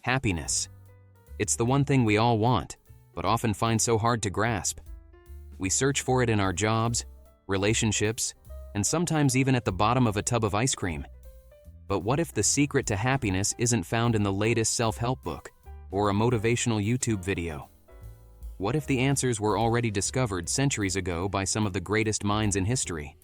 Happiness. It's the one thing we all want, but often find so hard to grasp. We search for it in our jobs, relationships, and sometimes even at the bottom of a tub of ice cream. But what if the secret to happiness isn't found in the latest self-help book or a motivational YouTube video? What if the answers were already discovered centuries ago by some of the greatest minds in history?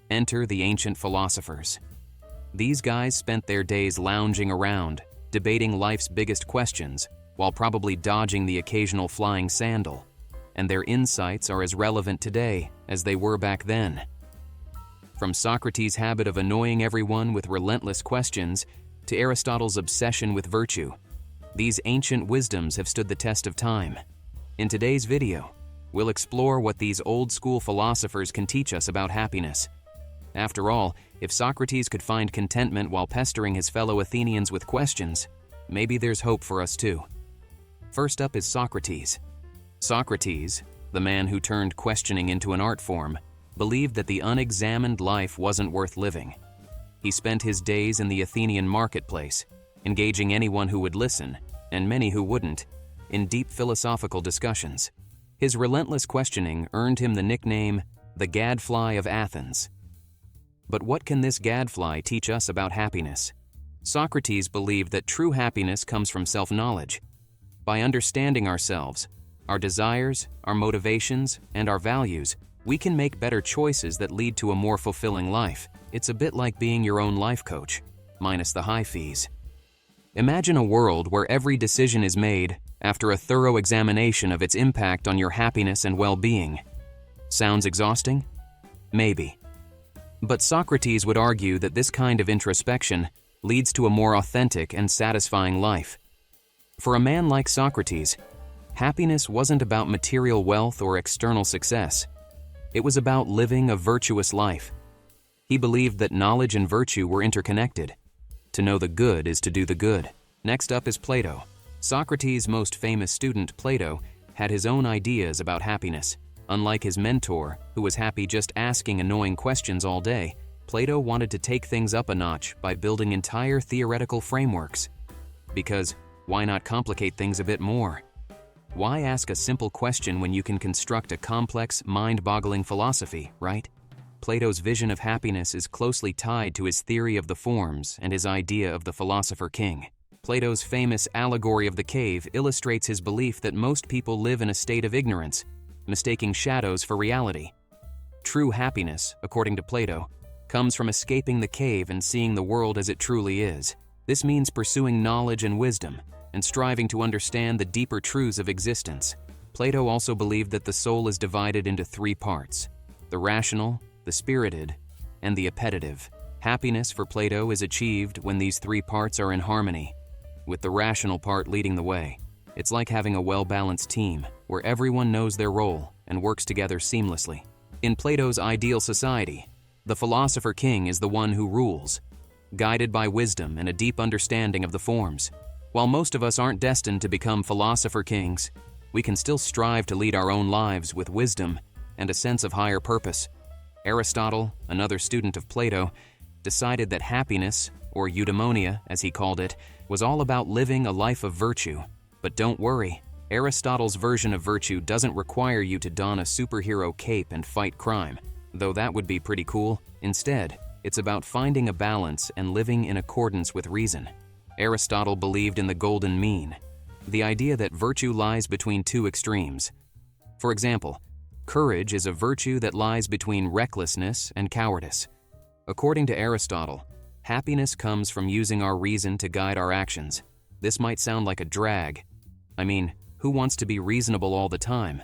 Enter the ancient philosophers. These guys spent their days lounging around, debating life's biggest questions, while probably dodging the occasional flying sandal, and their insights are as relevant today as they were back then. From Socrates' habit of annoying everyone with relentless questions to Aristotle's obsession with virtue, these ancient wisdoms have stood the test of time. In today's video, we'll explore what these old-school philosophers can teach us about happiness. After all, if Socrates could find contentment while pestering his fellow Athenians with questions, maybe there's hope for us too. First up is Socrates. Socrates, the man who turned questioning into an art form, believed that the unexamined life wasn't worth living. He spent his days in the Athenian marketplace, engaging anyone who would listen, and many who wouldn't, in deep philosophical discussions. His relentless questioning earned him the nickname, the Gadfly of Athens. But what can this gadfly teach us about happiness? Socrates believed that true happiness comes from self-knowledge. By understanding ourselves, our desires, our motivations, and our values, we can make better choices that lead to a more fulfilling life. It's a bit like being your own life coach, minus the high fees. Imagine a world where every decision is made after a thorough examination of its impact on your happiness and well-being. Sounds exhausting? Maybe. But Socrates would argue that this kind of introspection leads to a more authentic and satisfying life. For a man like Socrates, happiness wasn't about material wealth or external success. It was about living a virtuous life. He believed that knowledge and virtue were interconnected. To know the good is to do the good. Next up is Plato. Socrates' most famous student, Plato, had his own ideas about happiness. Unlike his mentor, who was happy just asking annoying questions all day, Plato wanted to take things up a notch by building entire theoretical frameworks. Because why not complicate things a bit more? Why ask a simple question when you can construct a complex, mind-boggling philosophy, right? Plato's vision of happiness is closely tied to his theory of the forms and his idea of the philosopher king. Plato's famous allegory of the cave illustrates his belief that most people live in a state of ignorance, mistaking shadows for reality. True happiness, according to Plato, comes from escaping the cave and seeing the world as it truly is. This means pursuing knowledge and wisdom, and striving to understand the deeper truths of existence. Plato also believed that the soul is divided into three parts: the rational, the spirited, and the appetitive. Happiness for Plato is achieved when these three parts are in harmony, with the rational part leading the way. It's like having a well-balanced team, where everyone knows their role and works together seamlessly. In Plato's ideal society, the philosopher king is the one who rules, guided by wisdom and a deep understanding of the forms. While most of us aren't destined to become philosopher kings, we can still strive to lead our own lives with wisdom and a sense of higher purpose. Aristotle, another student of Plato, decided that happiness, or eudaimonia as he called it, was all about living a life of virtue. But don't worry, Aristotle's version of virtue doesn't require you to don a superhero cape and fight crime, though that would be pretty cool. Instead, it's about finding a balance and living in accordance with reason. Aristotle believed in the golden mean, the idea that virtue lies between two extremes. For example, courage is a virtue that lies between recklessness and cowardice. According to Aristotle, happiness comes from using our reason to guide our actions. This might sound like a drag. I mean, who wants to be reasonable all the time?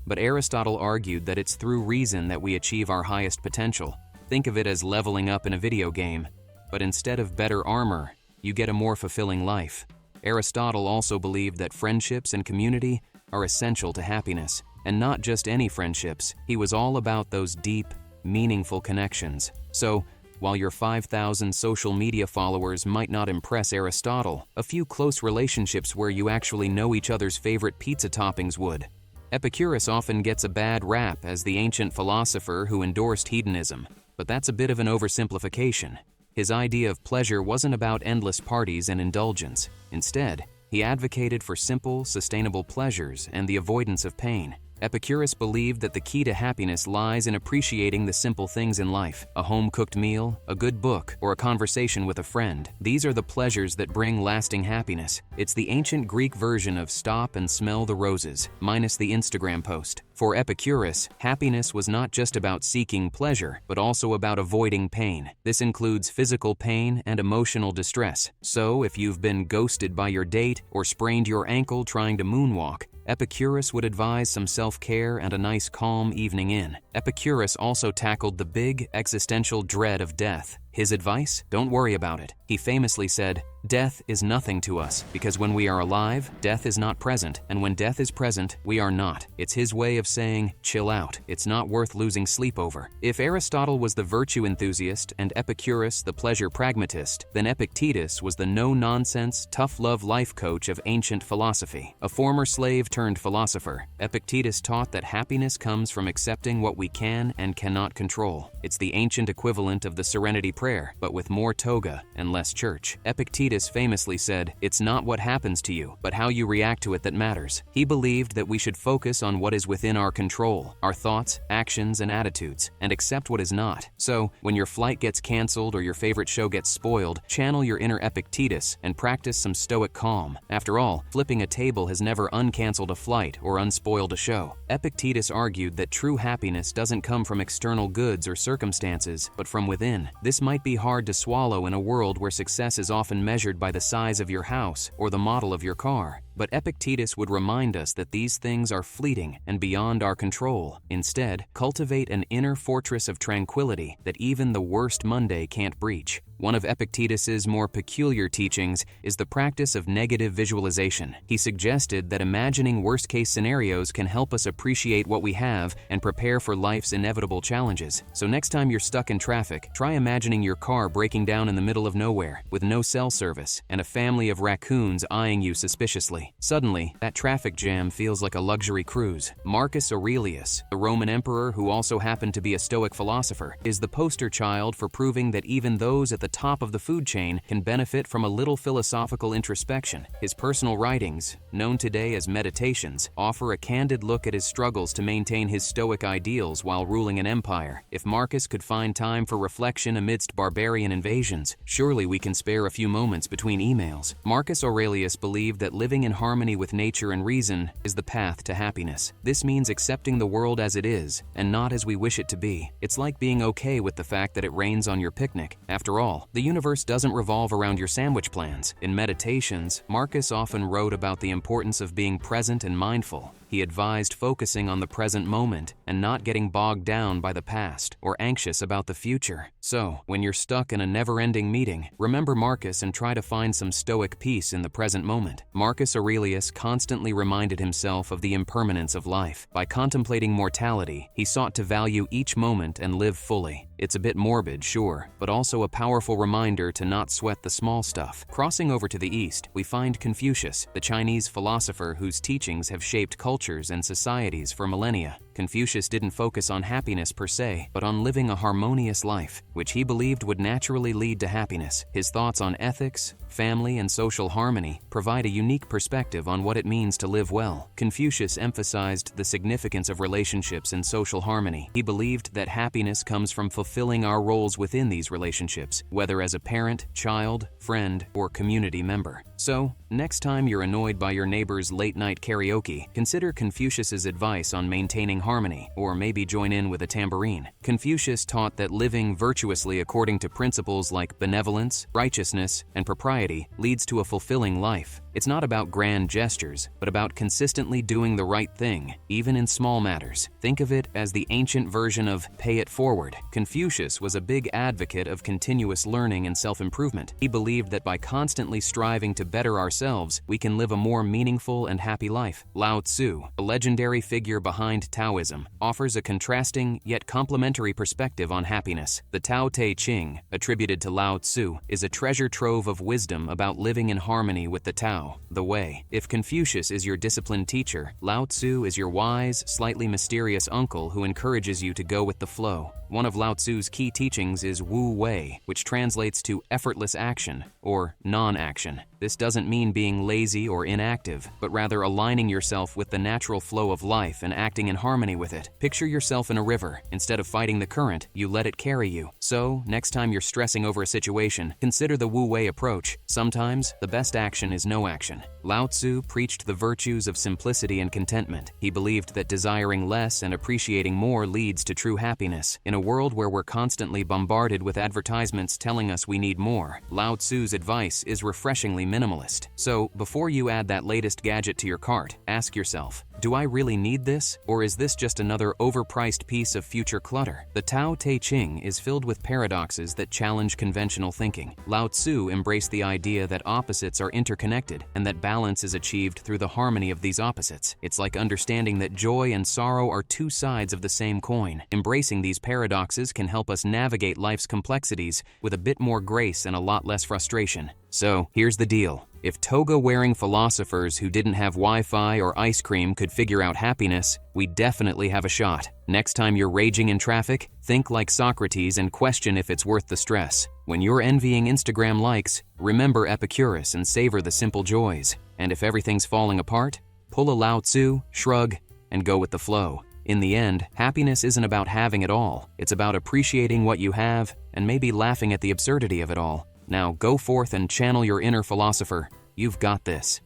But Aristotle argued that it's through reason that we achieve our highest potential. Think of it as leveling up in a video game, but instead of better armor, you get a more fulfilling life. Aristotle also believed that friendships and community are essential to happiness, and not just any friendships. He was all about those deep, meaningful connections. So, while your 5,000 social media followers might not impress Aristotle, a few close relationships where you actually know each other's favorite pizza toppings would. Epictetus often gets a bad rap as the ancient philosopher who endorsed hedonism, but that's a bit of an oversimplification. His idea of pleasure wasn't about endless parties and indulgence. Instead, He advocated for simple, sustainable pleasures and the avoidance of pain. Epicurus believed that the key to happiness lies in appreciating the simple things in life: a home-cooked meal, a good book, or a conversation with a friend. These are the pleasures that bring lasting happiness. It's the ancient Greek version of stop and smell the roses, minus the Instagram post. For Epicurus, happiness was not just about seeking pleasure, but also about avoiding pain. This includes physical pain and emotional distress. So, if you've been ghosted by your date or sprained your ankle trying to moonwalk, Epicurus would advise some self-care and a nice calm evening in. Epicurus also tackled the big, existential dread of death. His advice? Don't worry about it. He famously said, "Death is nothing to us, because when we are alive, death is not present, and when death is present, we are not." It's his way of saying, chill out, it's not worth losing sleep over. If Aristotle was the virtue enthusiast and Epicurus the pleasure pragmatist, then Epictetus was the no-nonsense, tough-love life coach of ancient philosophy. A former slave turned philosopher, Epictetus taught that happiness comes from accepting what we can and cannot control. It's the ancient equivalent of the Serenity Prayer, but with more toga and less church. Epictetus famously said, "It's not what happens to you, but how you react to it that matters." He believed that we should focus on what is within our control, our thoughts, actions, and attitudes, and accept what is not. So, when your flight gets canceled or your favorite show gets spoiled, channel your inner Epictetus and practice some stoic calm. After all, flipping a table has never uncanceled a flight or unspoiled a show. Epictetus argued that true happiness doesn't come from external goods or circumstances, but from within. This might be hard to swallow in a world where success is often measured by the size of your house or the model of your car. But Epictetus would remind us that these things are fleeting and beyond our control. Instead, cultivate an inner fortress of tranquility that even the worst Monday can't breach. One of Epictetus's more peculiar teachings is the practice of negative visualization. He suggested that imagining worst-case scenarios can help us appreciate what we have and prepare for life's inevitable challenges. So next time you're stuck in traffic, try imagining your car breaking down in the middle of nowhere, with no cell service, and a family of raccoons eyeing you suspiciously. Suddenly, that traffic jam feels like a luxury cruise. Marcus Aurelius, the Roman emperor who also happened to be a Stoic philosopher, is the poster child for proving that even those at the top of the food chain can benefit from a little philosophical introspection. His personal writings, known today as Meditations, offer a candid look at his struggles to maintain his Stoic ideals while ruling an empire. If Marcus could find time for reflection amidst barbarian invasions, surely we can spare a few moments between emails. Marcus Aurelius believed that living in harmony with nature and reason is the path to happiness. This means accepting the world as it is, and not as we wish it to be. It's like being okay with the fact that it rains on your picnic. After all, the universe doesn't revolve around your sandwich plans. In Meditations, Marcus often wrote about the importance of being present and mindful. He advised focusing on the present moment and not getting bogged down by the past or anxious about the future. So, when you're stuck in a never-ending meeting, remember Marcus and try to find some Stoic peace in the present moment. Marcus Aurelius constantly reminded himself of the impermanence of life. By contemplating mortality, he sought to value each moment and live fully. It's a bit morbid, sure, but also a powerful reminder to not sweat the small stuff. Crossing over to the east, we find Confucius, the Chinese philosopher whose teachings have shaped cultures and societies for millennia. Confucius didn't focus on happiness per se, but on living a harmonious life, which he believed would naturally lead to happiness. His thoughts on ethics, family, and social harmony provide a unique perspective on what it means to live well. Confucius emphasized the significance of relationships and social harmony. He believed that happiness comes from fulfilling our roles within these relationships, whether as a parent, child, friend, or community member. So, next time you're annoyed by your neighbor's late-night karaoke, consider Confucius's advice on maintaining harmony, or maybe join in with a tambourine. Confucius taught that living virtuously according to principles like benevolence, righteousness, and propriety leads to a fulfilling life. It's not about grand gestures, but about consistently doing the right thing, even in small matters. Think of it as the ancient version of pay it forward. Confucius was a big advocate of continuous learning and self-improvement. He believed that by constantly striving to better ourselves, we can live a more meaningful and happy life. Lao Tzu, a legendary figure behind Taoism, offers a contrasting yet complementary perspective on happiness. The Tao Te Ching, attributed to Lao Tzu, is a treasure trove of wisdom about living in harmony with the Tao, the way. If Confucius is your disciplined teacher, Lao Tzu is your wise, slightly mysterious uncle who encourages you to go with the flow. One of Lao Tzu's key teachings is Wu Wei, which translates to effortless action or non-action. This doesn't mean being lazy or inactive, but rather aligning yourself with the natural flow of life and acting in harmony with it. Picture yourself in a river. Instead of fighting the current, you let it carry you. So, next time you're stressing over a situation, consider the Wu Wei approach. Sometimes, the best action is no action. Lao Tzu preached the virtues of simplicity and contentment. He believed that desiring less and appreciating more leads to true happiness. In a world where we're constantly bombarded with advertisements telling us we need more, Lao Tzu's advice is refreshingly minimalist. So, before you add that latest gadget to your cart, ask yourself, do I really need this? Or is this just another overpriced piece of future clutter? The Tao Te Ching is filled with paradoxes that challenge conventional thinking. Lao Tzu embraced the idea that opposites are interconnected and that balance is achieved through the harmony of these opposites. It's like understanding that joy and sorrow are two sides of the same coin. Embracing these paradoxes can help us navigate life's complexities with a bit more grace and a lot less frustration. So, here's the deal. If toga-wearing philosophers who didn't have Wi-Fi or ice cream could figure out happiness, we definitely have a shot. Next time you're raging in traffic, think like Socrates and question if it's worth the stress. When you're envying Instagram likes, remember Epictetus and savor the simple joys. And if everything's falling apart, pull a Lao Tzu, shrug, and go with the flow. In the end, happiness isn't about having it all. It's about appreciating what you have and maybe laughing at the absurdity of it all. Now go forth and channel your inner philosopher. You've got this.